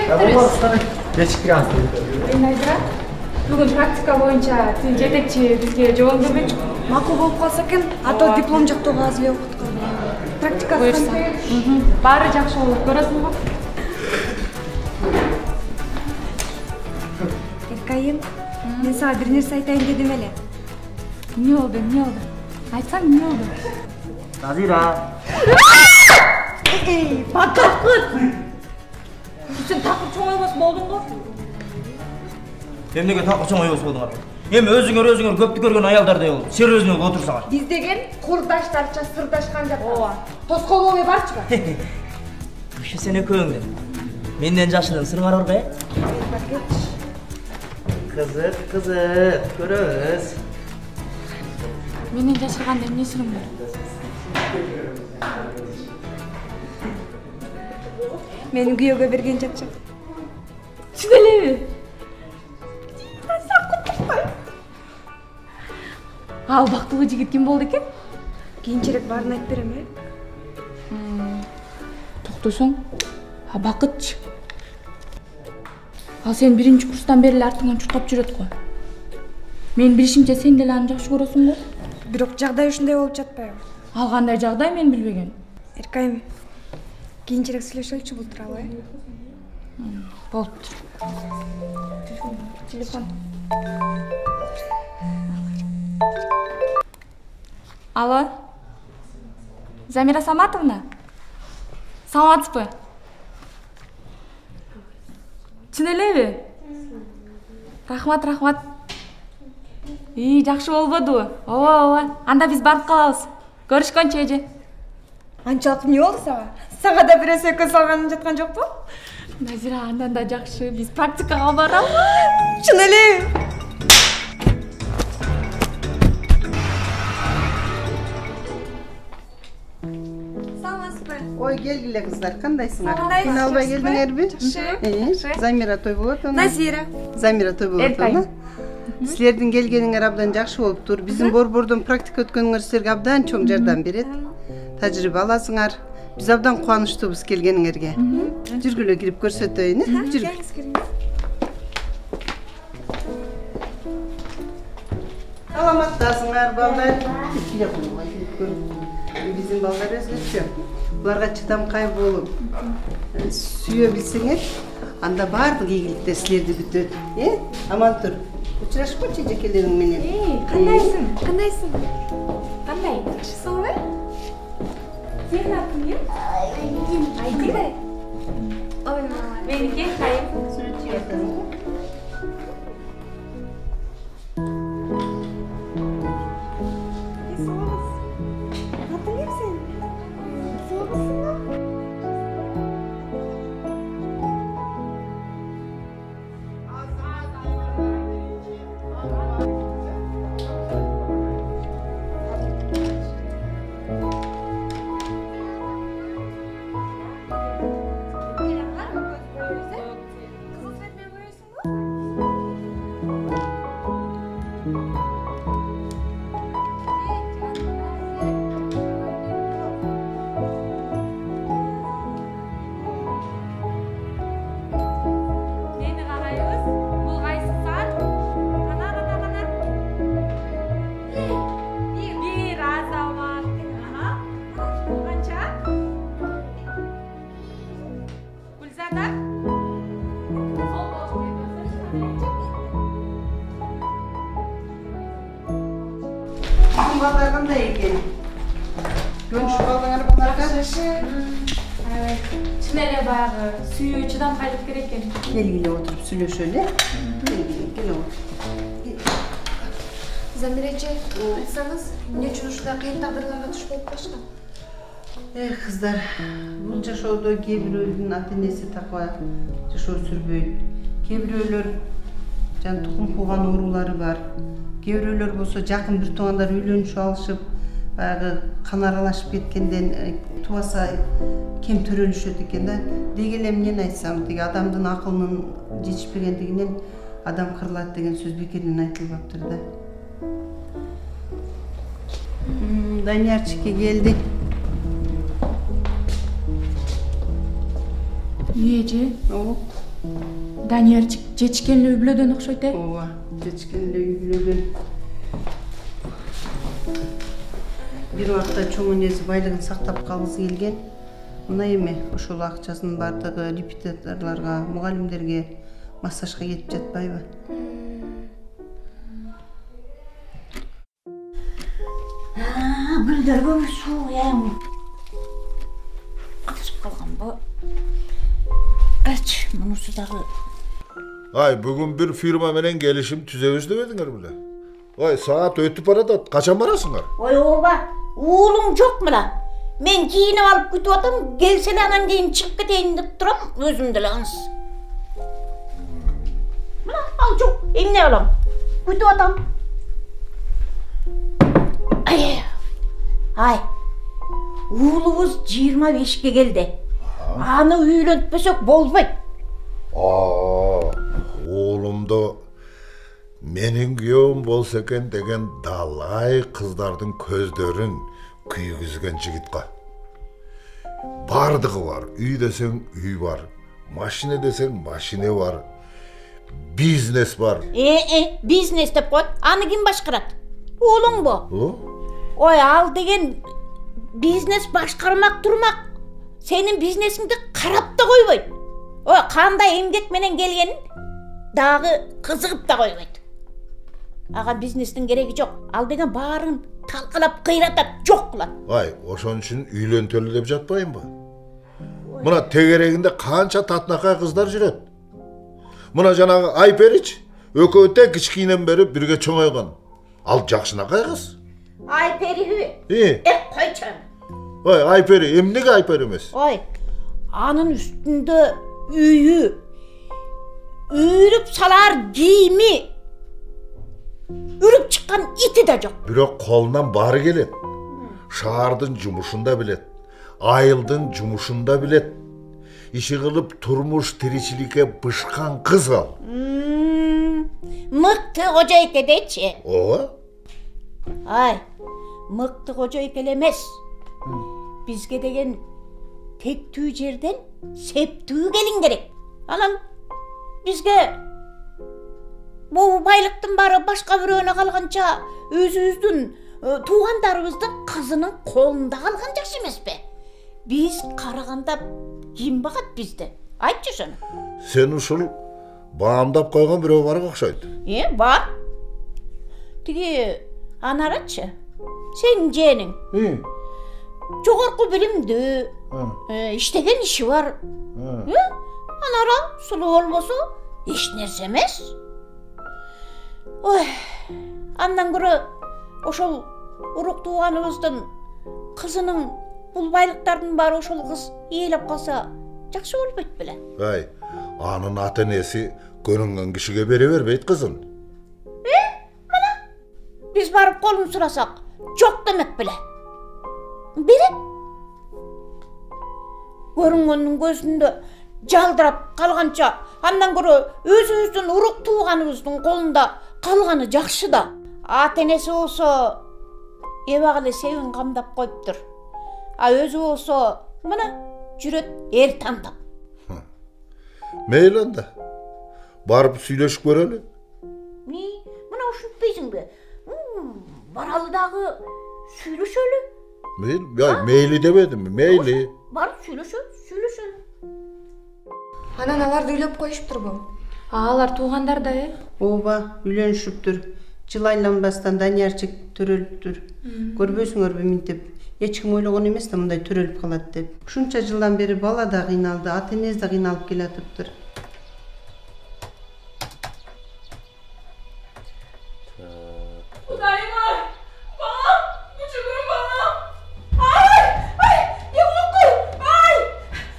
Мен Айдыра. Бүгүн практика боюнча тил жетекчи бизге жооп бермекчи. Макул болуп калса экен, ато диплом жактоого азыр окутка. Практика Баары жакшы болот, көрөсүңбү? Эркайым, мен сага бир нерсе айтайын дедим эле. Эмне болду? Айтсаң эмне болду? Назира. Бакаткыт! Сен такыр чоң ойбос болдуң го? Эмнеге такыр чоң ойбос болдуңар? Эми өзүңөр көптү көргөн аялдардай болуп, серьезный болуп отурсаңар. Биз деген курдаштарча сырдашкан жатабыз. Тоскоолдой барчыбы? Ушу сен экөөңдү. Менден жашыдын сырыңар бар бе? Кызык, көрөбүз. Менен жашырганда эмне сырың бар? Мени күйөөгө берген жатчак. Чын элеби? Ал бактылуу жигит ким болду экен? Кийинчерээк баарын айтып берем, Токтосоң, Бакытчы. Ал сен биринчи курстан бери артыңан чуркап жүрөт го. Мен билишимче сен деле аны жакшы көрөсүң го? Бирок жагдай ушундай болуп жатпайбы? Ал кандай жагдай мен билбеген. Эркайым, кийинчерээк сүйлөшөлүчү бул тууралуу, Болуптур. Телефон. Алло. Замира Саматовна? Саламатсызбы? Чын элеби? Рахмат. Жакшы болбодубу? Ооба. Анда биз барып калабыз. Көрүшкөнчө эже. Анчалык эмне болду сага? Сага да бирөөсү экөө салганын жаткан жокпу? Назира, андан да жакшы. Биз практикага барабыз. Чын эле? Ой, келгиле кыздар, кандайсыңар? Кандайсыз? Кыйналбай келдиңерби? Жакшы. Замира той болот ана. Назира. Замира той болот ана. Силердин келгениңер абдан жакшы болуптур. Биздин борбордон практика өткөнүңөр силерге абдан чоң жардам берет. Тажрыйба аласыңар. Биз абдан кубанычтуубуз келгениңерге. Жүргүлө кирип көрсөтөйүн, жүргүл. Саламаттасыңар, балдар. Биздин балдар өзгөчө. Буларга чыдамкай болуп, сүйө билсеңер, анда баардык ийгиликтер силерди күтөт. Аман тур. Учурашкычы жекелериң менен. Кандайсың? Кандай? Жакшысыңбы? Сенин атың ким? Айдыра. Ой, Меники Кайым. Балдар кандай экен? Көнүшүп алдыңар балдарга? Чын эле баягы сүйүү чыдамкайлык керек экен. Келгиле отуруп сүйлөшөлү. Келгиле отуруп. Замира эже, айтсаңыз, эмне үчүн ушундай кыйын тагдырларга туш болуп калышкан? Кыздар, бул жашоодо кээ бирөөнүн ата-энеси таква жашоо сүрбөйт. Кээ бирөөлөр жан тукум кууган оорулары бар. Кээ бирөөлөр болсо жакын бир туугандар үйлөнүшүп алышып, баягы кан аралашып кеткенден тубаса кем төрөлүшөт экен да. Деги эле эмнени айтсам, деги адамдын акылынын жетишпегендигинен адам кырылат деген сөз бекерден айтылбаптыр да. Даниярчики келди. Эмне эже? Даниярчик жечкенли үблөдөн окшойт э? Ооба, жечкенле үйлөгөн. Бир убакта чоң энеси байлыгын сактап калгысы келген. Мына эме ошол акчасын бардыгы репетиторлорго, мугалимдерге массажга кетип жатпайбы? Гүлдөргө суу эң кызып калган бу. Ач, мунусу дагы. Ай, бүгүн бир фирма менен келишим түзөбүз дебедиңер беле? Ай, саат өтүп баратат. Качан барасыңар? Ой, ооба. Уулуң жок мына. Мен кийинип алып күтүп атам, келсе эле анан кийин чыгып кетейин деп турам, өзүм деле аңыз. Мына, ал жок, эмне кылам? Күтүп атам. Ай, уулубуз 25ке келди. Аны үйлөнтпөсөк болбойт. Оолумду менин күйөөм болсо экен деген далай кыздардын көздөрүн күйгүзгөн жигит го. Бардыгы бар. Үй десең үй бар. Машина десең машина бар. Бизнес бар. Бизнес деп коет. Аны ким башкарат? Уулуң бу. Ой, ал деген бизнес башкармак турмак. Сенин бизнесиңди карап да койбойт. Ой, кандай эмгек менен келгенин дагы кызыгып да койбойт. Ага бизнестин кереги жок. Ал деген баарын талкалап кыйратат, жок кылат. Ай, ошон үчүн үйлөнтөлү деп жатпайынбы? Мына тегерегинде канча татынакай кыздар жүрөт. Мына жанагы Айперич экөө тең кичкинен бери бирге чоңойгон. Ал жакшынакай кыз. Айпери. Койчу. Ой, Айпери, эмнеге Айпери эмес? Ой, анын үстүндө үйү, үйрүп салар кийими, үрүп чыккан ити да жок. Бирок колунан баары келет. Шаардын жумушун да билет. Айылдын жумушун да билет. Иши кылып турмуш тиричиликке бышкан кыз ал. Мыкты кожойке дечи. Ооба. Ай, мыкты кожойке эле эмес. Бизге деген тектүү жерден септүү келин керек. Анан бизге бул байлыктын баары башка бирөөнө калганча өзүбүздүн туугандарыбыздын кызынын колунда калган жакшы эмеспи? Биз караганда ким багат бизди? Айтчы ошону. Сен ушул баамдап койгон бирөө бар окшойт. Бар. Тиги Анарачы. Сенин жээниң. Жогорку билимдүү. Иштеген иши бар. Анара сулуу болбосо эч нерсе эмес. Ой, андан көрө ошол урук тууганыбыздын кызынын бул байлыктардын баары ошол кыз ээлеп калса жакшы болбойт беле? Ай, анын ата энеси көрүнгөн кишиге бере бербейт кызын. Мына биз барып колун сурасак жок демек беле? Берет. Көрүнгөндүн көзүндө жалдырап калганча андан көрө өзүбүздүн урук тууганыбыздын колунда калганы жакшы да. Ата энеси болсо эбак эле себин камдап коюптур. А өзү болсо мына жүрөт эр тандап. Мейли анда. Барып сүйлөшүп көрөлү. Мына ушунтпайсыңбы? Баралы дагы сүйлөшөлү. Мейли дебедимби? Мейли. Барып сүйлөшөлү. Анан аларды үйлөп коюштурбу? Алар туугандар да, Ооба, үйлөнүшүптүр. Жыл айланбастан Даниярчик төрөлүптүр. Көрбөйсүңөрбү минтип? Эч ким ойлогон эмес да мындай төрөлүп калат деп. Ушунча жылдан бери бала да кыйналды, ата энеси да кыйналып келатыптыр. Кудайым ай, балам, күчүгүм балам. Ай, Евнукуй, ай,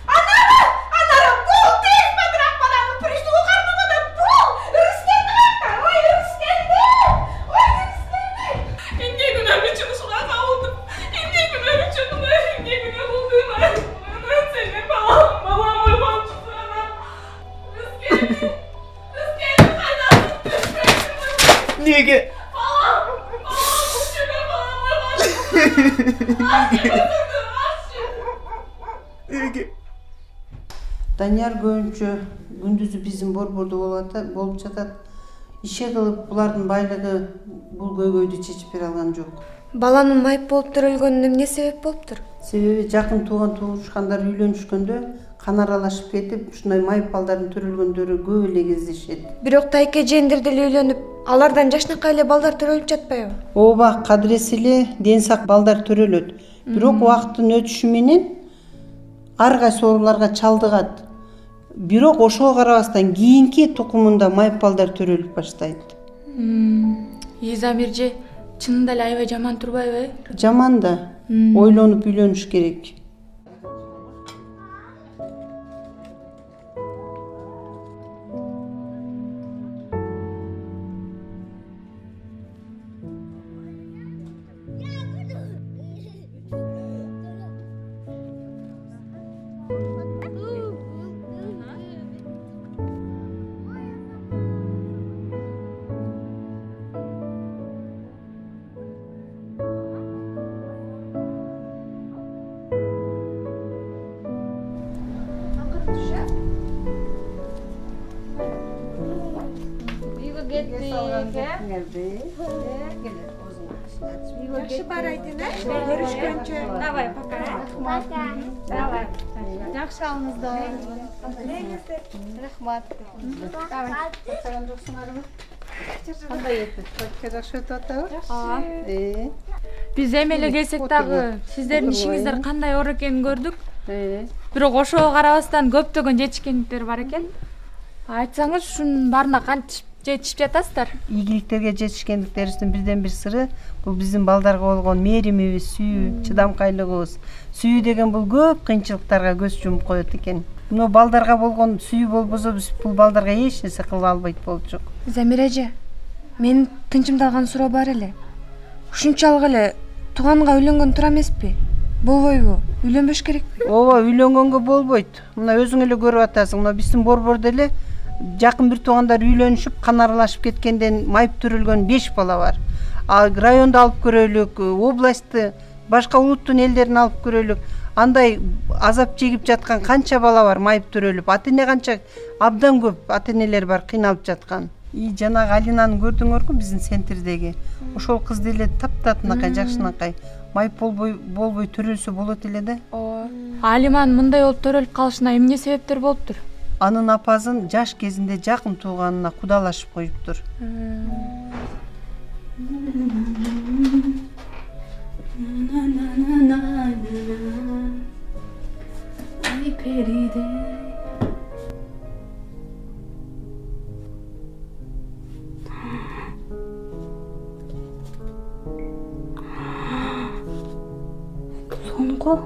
Анара, бул тез бадыраак баланы приступу кармаганда бул, Рыскелди кайда, ой, Рыскелди. Эмне күнөөм үчүн ушуга кабылдым, эмне күнөөм үчүн болдум, ай, сени балам ойгончусу анам. Рыскелди кайда? Неге? Данияр көбүнчө күндүзү биздин борбордо болуп жатат. Иши кылып булардын байлыгы бул көйгөйдү чечип бере алган жок. Баланын майып болуп төрөлгөнүнө эмне себеп болуптур? Себеби жакын туушкандар үйлөнүшкөндө кан аралашып кетип, ушундай майып балдардын төрөлгөндөрү көп эле кездешет. Бирок тайке эжендер деле үйлөнүп, алардан жашнакай эле балдар төрөлүп жатпайбы? Ооба, кадыресе эле ден сак балдар төрөлөт. Бирок убакыттын өтүшү менен ар кайсы ооруларга чалдыгат. Бирок ошого карабастан кийинки тукумунда майып балдар төрөлүп баштайт. Замирже, чынында эле аябай жаман турбайбы? Жаман да. Ойлонуп үйлөнүш керек. Жакшы барайдын, көрүшкөнчө. Давай, пока. Давай. Жакшы алыңыздар. Рахмат. Давай. Кандай өтүп? Жакшы өтүп атабы? Биз эми эле келсек дагы сиздердин ишиңиздер кандай оор экенин көрдүк. Бирок ошого карабастан көптөгөн жетишкендиктер бар экен. Айтсаңыз ушунун баарына кантип жетишип жатасыздар? Ийгиликтерге жетишкендиктерибиздин бирден бир сыры бул биздин балдарга болгон мээримибиз, сүйүү, чыдамкайлыгыбыз. Сүйүү деген бул көп кыйынчылыктарга көз жумуп коет экен. Мына балдарга болгон сүйүү болбосо биз бул балдарга эч нерсе кыла албайт болчук. Замир эже, менин тынчымда калган суроо бар эле. Ушунчалык эле тууганга үйлөнгөн туура эмеспи? Болбойбу? Үйлөнбөш керекпи? Ооба, үйлөнгөнгө болбойт. Мына өзүң эле көрүп атасың. Мына биздин борбордо эле жакын бир туугандар үйлөнүшүп, кан аралашып кеткенден майып төрөлгөн 5 бала бар. А районду алып көрөлүк, областты, башка улуттун элдерин алып көрөлүк. Андай азап чегип жаткан канча бала бар майып төрөлүп. Ата-эне канча абдан көп ата-энелер бар кыйналып жаткан. Жанагы Алинаны көрдүңөрбү биздин центрдеги? Ошол кыз деле таптатынакай, жакшынакай. Майып болбой төрөлсө болот эле да. Алиманын мындай болуп төрөлүп калышына эмне себептер болуптур? Анын апасын жаш кезинде жакын тууганына кудалашып коюптур. Сонго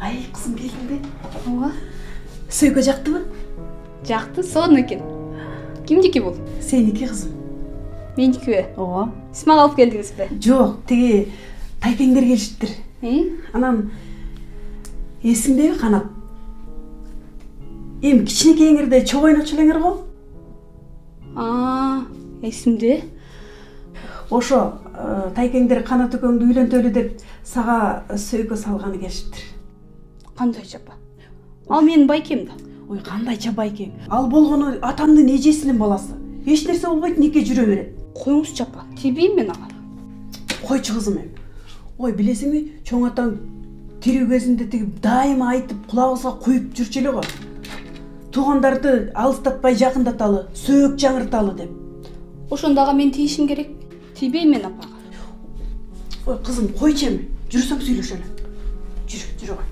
Ай, кызым келдиң бе? Ооба. Сөйгө жактыбы? Жакты, сонун экен. Кимдики бул? Сеники кызым. Меникиби? Ооба. Сиз мага алып келдиңизби? Жок, тиги тайкеңдер келишиптир. Анан эсиңдеби Канат? Эми кичинекейиңерде чогуу ойночу элеңер го? Эсимде. Ошо тайкеңдер Канат экөөңдү үйлөнтөлү деп сага сөйгө салганы келишиптир. Кандай жапа? Ал менин байкем да. Ой, кандайча байкең? Ал болгону атамдын эжесинин баласы. Эч нерсе болбойт, нике жүрө берет. Коюңуз жапа. Тийбейм мен ага. Койчу кызым эми. Ой, билесиңби, чоң атаң тирүү кезинде тиги дайыма айтып кулагыбызга куюп жүрчү эле го. Туугандарды алыстатпай жакындаталы, сөөк жаңырталы деп. Ошондо ага мен тийишим керек. Тийбейм мен апага. Ой, кызым, койчу эми. Жүрсөң сүйлөшөлү. Жүрө кой.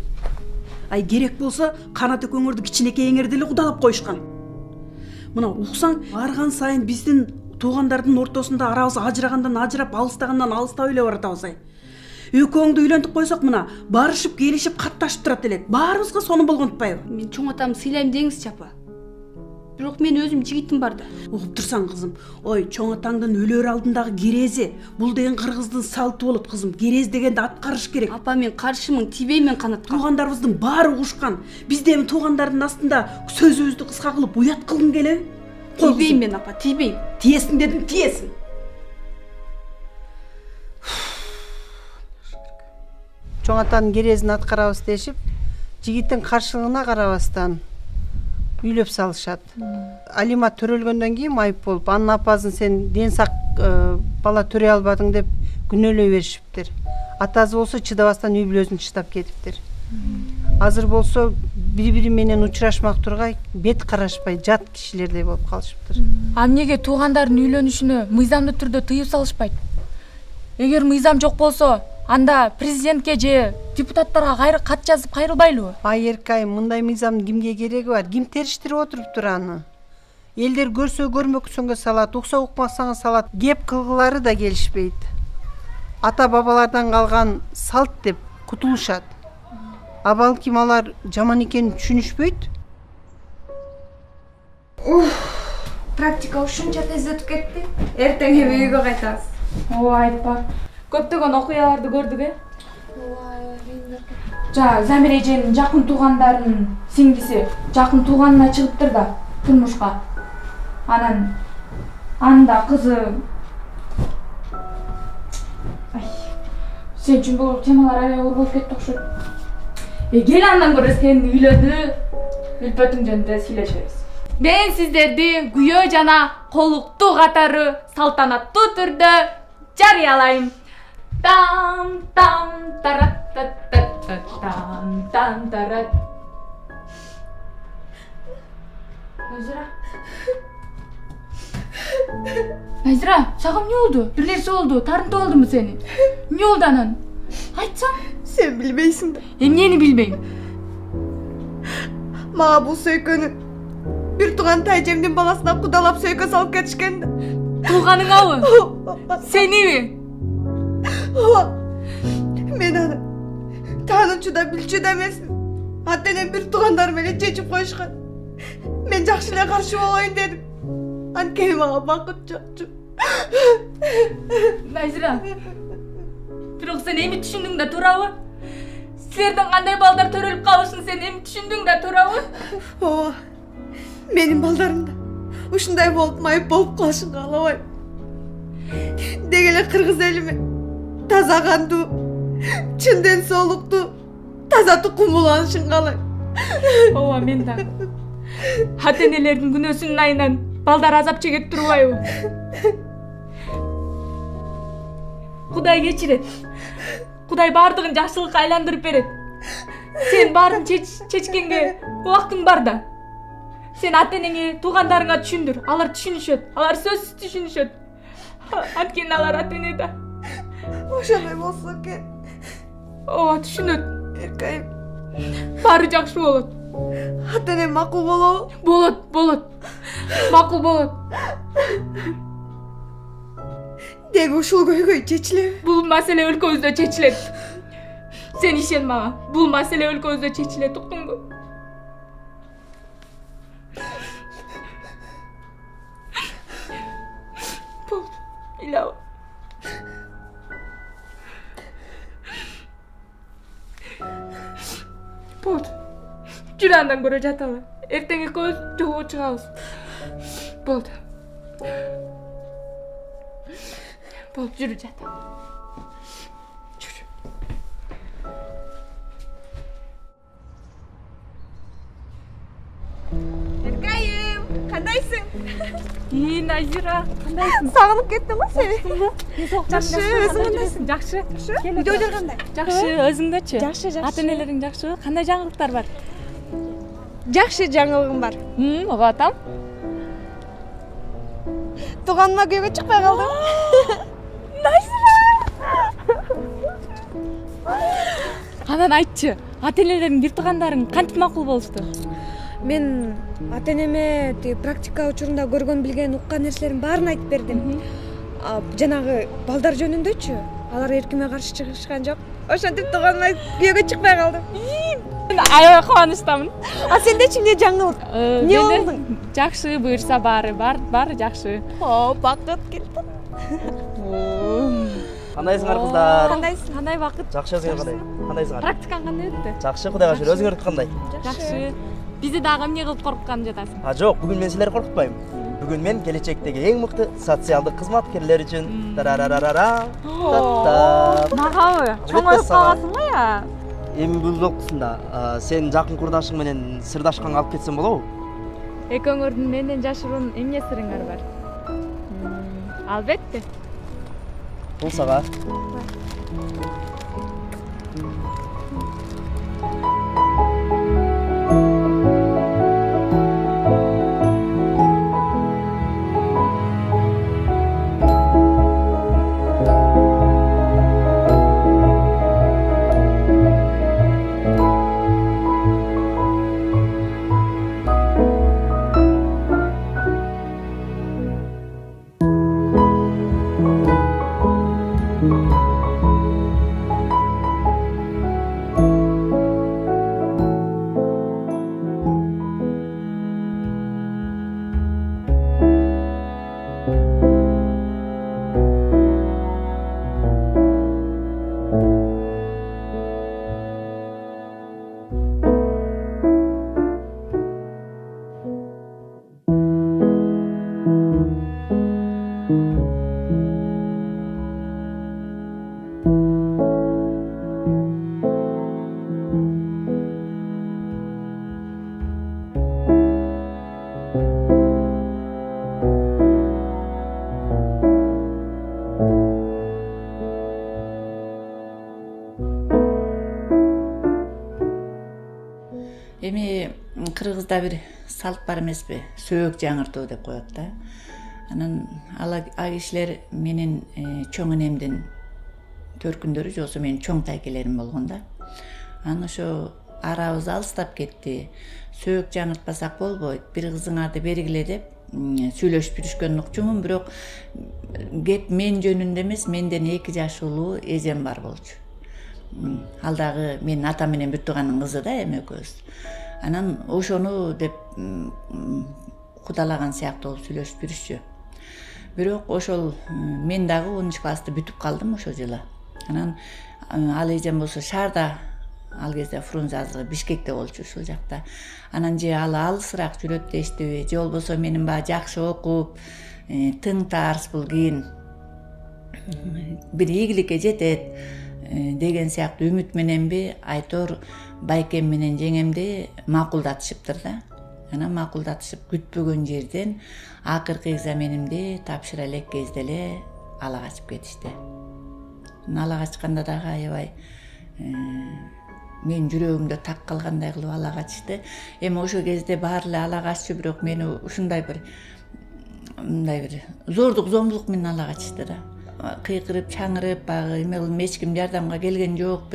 Ай, керек болсо Канат экөөңөрдү кичинекейиңерди эле кудалап коюшкан. Мына уксаң, барган сайын биздин туугандардын ортосунда арабыз ажырагандан ажырап, алыстагандан алыстап эле баратабыз ай. Экөөңдү үйлөнтүп койсок мына барышып, келишип, катташып турат элек. Баарыбызга сонун болгон атпайбы? Мен чоң атамды сыйлайм деңиз жапа. Бирок мен өзүм жигитим бар да. Угуп турсаң кызым. Ой, чоң атаңдын өлөр алдындагы керези. Бул деген кыргыздын салты болот кызым. Керез дегенди аткарыш керек. Апа, мен каршымын, тийбейм мен Канатка. Туугандарыбыздын баары угушкан. Биз эми туугандардын астында сөзүбүздү кыска кылып уят кылгың келеби? Тийбейм мен апа, тийбейм. Тиесиң дедим, тиесиң. чоң атанын керезин аткарабыз дешип, жигиттин каршылыгына карабастан үйлөп салышат. Алима төрөлгөндөн кийин майып болуп, анын апасын сен ден сак бала төрөй албадың деп күнөөлөй беришиптир. Атасы болсо чыдабастан үй бүлөсүн чыдап кетиптир. Азыр болсо бири-бири менен учурашмак тургай, бет карашпай жат кишилердей болуп калышыптыр. А эмнеге туугандардын үйлөнүшүнө мыйзамдуу түрдө тыюу салышпайт? Эгер мыйзам жок болсо, анда президентке же депутаттарга кат жазып кайрылбайлыбы? Еркай, мындай мыйзамдын кимге кереги бар? Ким териштирип отуруптур аны? Элдер көрсө көрмөксөнгө салат, укса укмасаңа салат, кеп кылгылары да келишпейт. Ата бабалардан калган салт деп кутулушат. А балким алар жаман экенин түшүнүшпөйт. Практика ушунча тез өтүп кетти. Эртең үйгө кайтабыз. Ооба, айтпа. Көптөгөн окуяларды көрдүк, Замир эженин жакын туугандарынын сиңдиси жакын тууганына чыгыптыр да турмушка. Анын да кызы. Сен үчүн бул темалар аябай оор болуп кетти окшойт. Кел андан көрө сен үйлөдү, үлпөтүң жөнүндө сүйлөшөбүз. Мен сиздерди күйөө жана колуктуу катары салтанаттуу түрдө жарыялайм. Там тарат там тарат. Найзира, сага эмне болду? Бир нерсе болду, тарынтып алдымы сени? Эмне болду анан? Айтсаң? Сен билбейсиң да. Эмнени билбейм? Мага бул сөйкөнү бир тууган тайжемдин баласына кудалап сөйкө салып кетишкен. Тууганыңабы? Сениби? Мен аны таануучу да билчү да эмесмин. Ата-энем бир туугандар менен чечип коюшкан. Мен жакшы эле каршы болоюн дедим. Анткени мага бакыт жокчу. Найзира, бирок сен эми түшүндүң да туурабы? Силердин кандай балдар төрөлүп калышын сен эми түшүндүң да туурабы? Ооба. Менин балдарым да ушундай болуп майып болуп калышын каалабайм. Деги эле кыргыз элиме таза кандуу, чынден соолуктуу, таза тукум уланышын каалайм. Ооба, мен да. Ата-энелердин күнөөсүнүн айынан балдар азап чегет турбайбы? Кудай кечирет. Кудай баардыгын жакшылыкка айландырып берет. Сен баарын чечкенге убактың бар да. Сен ата-энеңи, туугандарыңа түшүндүр. Алар түшүнүшөт. Алар сөзсүз түшүнүшөт. Анткени алар ата-эне да. Ошондой болсо экен. Ооба, түшүнөт. Эркайым, Баары жакшы болот. ата-энем макул болобу? Болот. Макул болот. Деги ушул көйгөй чечилеби? Бул маселе өлкөбүздө чечилет. Сен ишен мага. Бул маселе өлкөбүздө чечилет, уктуңбу? Болду. Илаба. Болду. Жүрө андан көрө жаталы. Эртең экөөбүз жолго чыгабыз. Болду. Болду, жүрү жаталы. Жүрү. Эркайым, кандайсың? Найзира, кандайсың? Сагынып кеттим го сени. Жакшы, өзүң кандайсың? Жакшы. Үйдөдөр кандай? Жакшы, өзүңдөчү? Жакшы. Ата-энелериң жакшыбы? Кандай жаңылыктар бар? Жакшы жаңылыгым бар. Ого атам. Тууганыма күйөөгө чыкпай калдым. Анан айтчы, ата-энелериң, бир туугандарың кантип макул болушту? Мен ата-энеме практика учурунда көргөн, билген, уккан нерселердин баарын айтып бердим. Жанагы балдар жөнүндөчү, алар эркиме каршы чыгышкан жок. Ошентип тууганыма күйөөгө чыкпай калдым. Аябай кубанычтамын. Сендечи эмне жаңылык? Эмне болдуң? Жакшы, буюрса баары жакшы. Бакыт келди. Кандайсыңар кыздар? Кандайсың? Кандай бакыт? Жакшы, өзүңөр кандай? Кандайсыңар? Практикаң кандай өттү? Жакшы, Кудайга шүгүр. Өзүңөрдүкү кандай? Жакшы. Бизди дагы эмне кылып коркуткан жатасың? Жок, бүгүн мен силерди коркутпайм. Бүгүн мен келечектеги эң мыкты социалдык кызматкерлер үчүн Магабы? Чоңоюп калгансың го я? Эми бул жолкусунда сен жакын курдашың менен сырдашканга алып кетсем болобу? Экөөңөрдүн менден жашыруун эмне сырыңар бар? Албетте. Бул сага. Эми кыргызда бир салт бар эмеспи? Сөөк жаңыртуу деп коет да. Анан а кишилер менин чоң энемдин төркүндөрү же болбосо менин чоң тайкелерим болгон да. Анан ошо арабыз алыстап кетти. Сөөк жаңыртпасак болбойт. Бир кызыңарды бергиле деп сүйлөшүп жүрүшкөнүн укчумун, бирок кеп мен жөнүндө эмес, менден 2 жаш улуу эжем бар болчу. Ал дагы менин атам менен бүт тууганын кызы да, эми экөөбүз. Анан ошону деп кудалаган сыяктуу болуп сүйлөшүп жүрүшчү. Бирок ошол мен дагы 10 классты бүтүп калдым ошол жылы. Анан ал эжем болсо шаарда, ал кезде Фрунзе азыркы Бишкекте болчу, ушул жакта. Анан же ал алысыраак жүрөт дештиби, же болбосо менин баягы жакшы окуп, тың таарс бул кийин бир ийгиликке жетет деген сыяктуу үмүт мененби, айтор байкем менен жеңемди макулдатышыптыр да. Анан макулдатышып күтпөгөн жерден акыркы экзаменимди тапшыра элек кезде эле ала качып кетишти. Ала качканда дагы аябай мен жүрөгүмдө так калгандай кылып ала качышты. Эми ошол кезде баары эле ала каччу, бирок мени ушундай бир зордук, зомбулук менен ала качышты да. Кыйкырып, чаңырып, баягы эме кылып эч ким жардамга келген жок.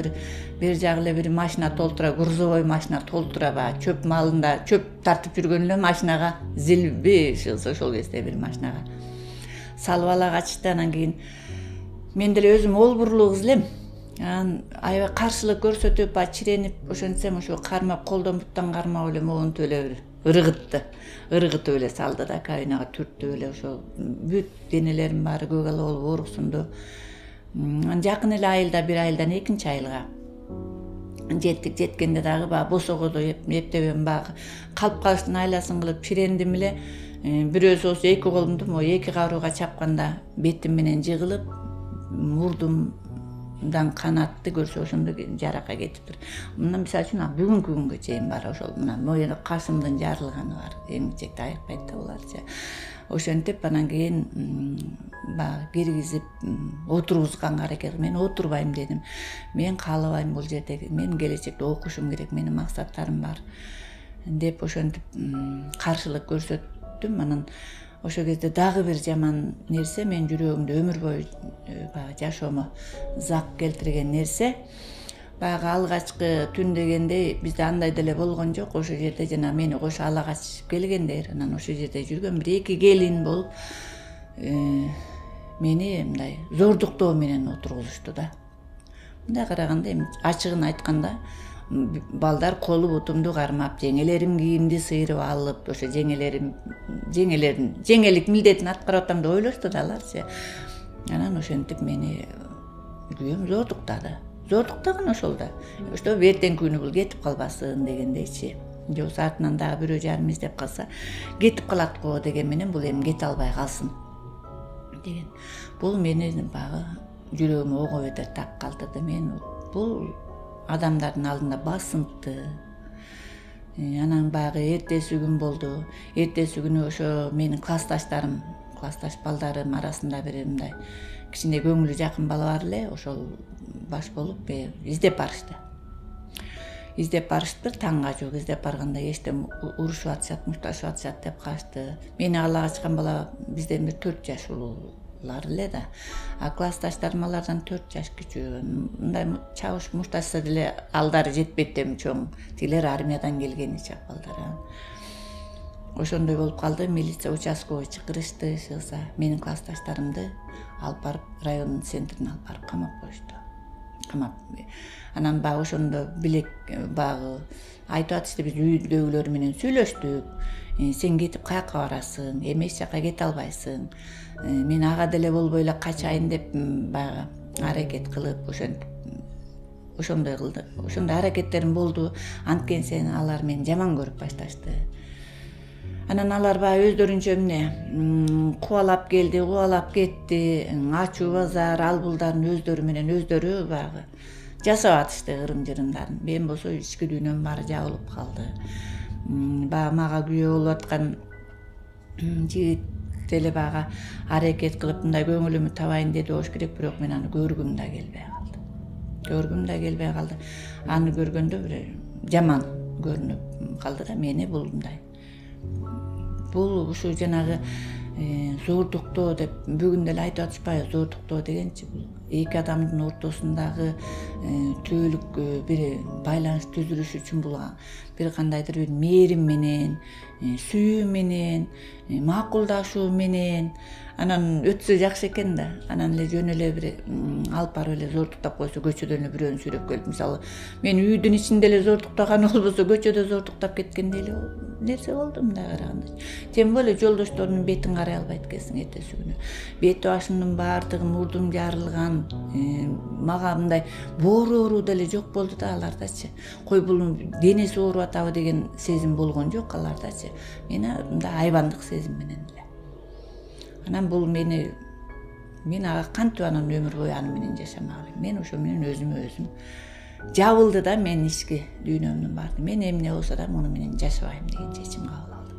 Бир жагы эле бир машина толтура, грузовой машина толтура, баягы чөп малында чөп тартып жүргөн эле машинага зилби ошол кезде бир машинага салып ала качышты. Анан кийин мен деле өзүм олбурлуу кыз элем. Анан аябай каршылык көрсөтүп, чиренип, ошентсем ошо кармап, колдон буттан кармап эле могунтуп эле ыргытып эле салды да, кабинага түртүп эле, ошо бүт денелерим баары көгала болуп ооруксунду. Жакын эле айылда, бир айылдан экинчи айылга жеттик. Жеткенде дагы баягы босогодо эптебем, баягы калып калыштын айласын кылып чирендим эле. Бирөөсү болсо 2 колумду моу 2 карууга чапканда бетим менен жыгылып, мурдумдан канатты көрсө ошондо жарака кетиптир. Мына мисалы үчүн бүгүнкү күнгө чейин бар ошол мына моюн кашымдын жарылганы бар. Эң чекте айыкпайт да буларчы. Ошентип анан кийин баягы киргизип отургузганга аракет. Мен отурбайм дедим. Мен каалабайм бул жерде. Мен келечекте окушум керек, менин максаттарым бар деп ошентип каршылык көрсөттүм. Анан ошол кезде дагы бир жаман нерсе, мен жүрөгүмдө өмүр бою баягы жашоомо зак келтирген нерсе, баягы алгачкы түн дегенде бизде андай деле болгон жок. Ошол жерде жана мени кошо ала качып келгендер, анан ошол жерде жүргөн бир 2 келин болуп мени мындай зордуктоо менен отургузушту да. Мындай караганда эми ачыгын айтканда балдар колу бутумду кармап, жеңелерим кийимди сыйрып алып, ошо жеңелик милдетин аткарып атам деп ойлошту да аларчы. Анан ошентип мени күйөөм зордуктады. Зордуктаган ошол да. Что эртең күнү бул кетип калбасын дегендейчи. же болбосо артынан дагы бирөө жарым издеп калса кетип калат го деген менен бул эми кете албай калсын деген. Бул мени багы жүрөгүмө ого бетер так калтырды. Мен бул адамдардын алдында басынтты. Анан багы эртеси күн болду. Эртеси күнү ошо менин классташтарым, классташ балдарым арасында бир мындай кичине көңүлү жакын бала бар эле, ошол баш болуп издеп барышты. Издеп барышты, таңга жок издеп барганда эчтем урушуп атышат, мушташып атышат деп калышты. Мени аллага ачкан бала бизден бир 4 жаш улуулар эле да. А классташтарым алардан 4 жаш кичүү. Мындай чабыш мушташса деле алдары жетпейт дем чоң. Тилер армиядан келген чак балдар. Ошондой болуп калды. Милиция участковый чакырышты, чыкса менин классташтарымды алып барып райондун центрине алып барып камап коюшту. Камап. Анан багы ошондо билек багы айтып атышты, биз үйдөгүлөр менен сүйлөштүк. Сен кетип каяка барасың? Эмес жака кете албайсың. Мен ага деле болбой эле качайын деп багы аракет кылып ошондой кылды. Ошондой аракеттерим болду. Анткени сен алар мени жаман көрүп башташты. Анан алар баягы өздөрүнчө эмне кубалап келди, кубалап кетти. Ачуу базар, албулдарын өздөрү менен өздөрү баягы жасап атышты ырым-жырымдарын. Мен болсо ички дүйнөм баары жабылып калды. Баягы мага күйөө болуп аткан жигит деле баягы аракет кылып мындай көңүлүмү табайын деди болуш керек, бирок мен аны көргүм да келбей калды. Аны көргөндө бир жаман көрүнүп калды да мени бул мындай. Бул ушу жанагы зордуктоо деп бүгүн деле айтып атышпайбы, зордуктоо дегенчи бул эки адамдын ортосундагы түбөлүк бир байланыш түзүлүш үчүн бул бир кандайдыр бир мээрим менен, сүйүү менен, макулдашуу менен анан өтсө жакшы экен да. Анан эле жөн эле бир алып барып эле зордуктап койсо, көчөдөн эле бирөөнү сүрөп келип, мисалы мен үйдүн ичинде эле зордуктаган болбосо көчөдө зордуктап кеткенде эле нерсе болду мындай караганда. Тем более жолдошторунун бетин карай албайт экенсиң эртеси күнү. Бети башымдын баардыгы мурдум жарылган, мага мындай бооруу деле жок болду да алардачы. Кой бул денеси ооруп атабы деген сезим болгон жок алардачы. Мени мындай айбандык сезим менен эле. Анан бул мен ага кантип анан өмүр бою аны менен жашамак элем. Мен ошо менен өзүм жабылды да мен ички дүйнөмдүн баардыгы. Мен эмне болсо да муну менен жашабайм деген чечим кабыл алдым.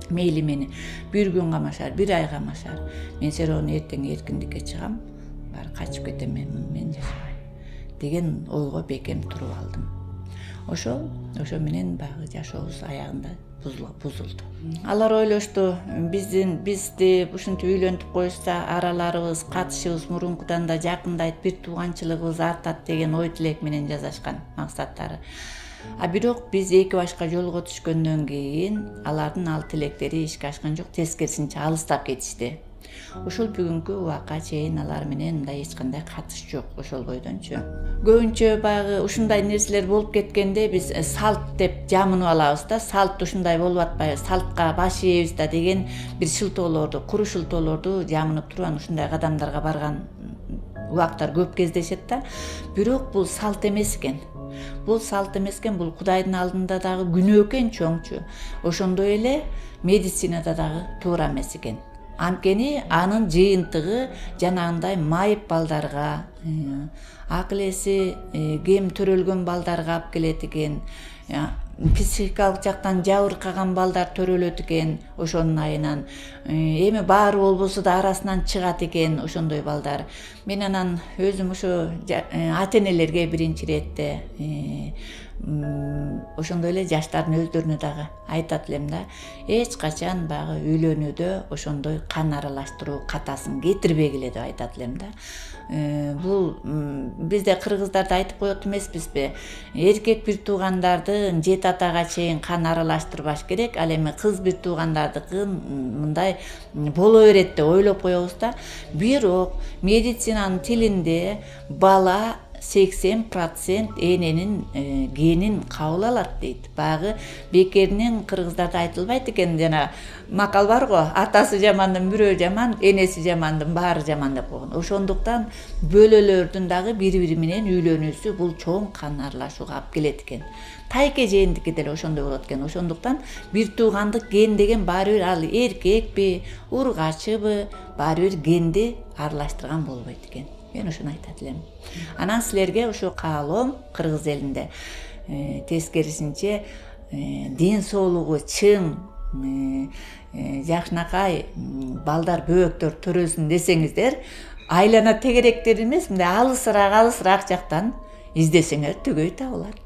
Мейли мени бир күн камашар, бир ай камашар. Мен сероону эртең эркиндикке чыгам, баары качып кетем, мен муну менен жашабайм деген ойго бекем туруп алдым. Ошо менен баягы жашообуз аягында бузулду. Алар ойлошту, бизди ушинтип үйлөнтүп коюшса араларыбыз, катышыбыз мурункудан да жакындайт, бир тууганчылыгыбыз артат деген ой тилек менен жазышкан максаттары. А бирок биз эки башка жолго түшкөндөн кийин алардын ал тилектери ишке ашкан жок, тескерисинче алыстап кетишти. Ошол бүгүнкү убакка чейин алар менен мындай эч кандай катыш жок ошол бойдончу. Көбүнчө баягы ушундай нерселер болуп кеткенде биз салт деп жамынып алабыз да, салт ушундай болуп атпайбы, салтка баш ийебиз да деген бир шылтоолорду, куру шылтоолорду жамынып туруп анан ушундай кадамдарга барган убактар көп кездешет да. Бирок бул салт эмес экен. Бул салт эмес экен, бул Кудайдын алдында дагы күнөө экен чоңчу. Ошондой эле медицинада дагы туура эмес экен. Анткени анын жыйынтыгы жанагындай майып балдарга, акыл эси кем төрөлгөн балдарга алып келет экен. Психикалык жактан жабыркаган балдар төрөлөт экен ошонун айынан. Эми баары болбосо да арасынан чыгат экен ошондой балдар. Мен анан өзүм ошо ата-энелерге биринчи иретте ошондой эле жаштардын өздөрүнө дагы айтат элем да, эч качан баягы үйлөнүүдө ошондой кан аралаштыруу катасын кетирбегиле деп айтат элем да. Бул бизде кыргыздарда айтып коет эмеспизби? Эркек бир туугандарды 7 атага чейин кан аралаштырбаш керек, ал эми кыз бир туугандардыкы мындай боло берет деп ойлоп коебуз да. Бирок медицинанын тилинде бала 80% эненин генин кабыл алат дейт. Багы бекеринен кыргыздарда айтылбайт экен, жана макал бар го, атасы жамандын бирөө жаман, энеси жамандын баары жаман деп койгон. Ошондуктан бөлөлөрдүн дагы бири-бири менен үйлөнүүсү бул чоң кан аралашууга алып келет экен. Тайке жээники деле ошондой болот экен. Ошондуктан бир туугандык ген деген баары бир ал эркекпи, ургачыбы, баары бир генди аралаштырган болбойт экен. Мен ошону айтат элем. Анан силерге ошо каалоом кыргыз элинде тескерисинче ден соолугу чың, жакшынакай балдар, бөөктөр төрөсүн десеңиздер, айлана тегеректер эмес, мындай алысыраак жактан издесеңер түгөй табылат.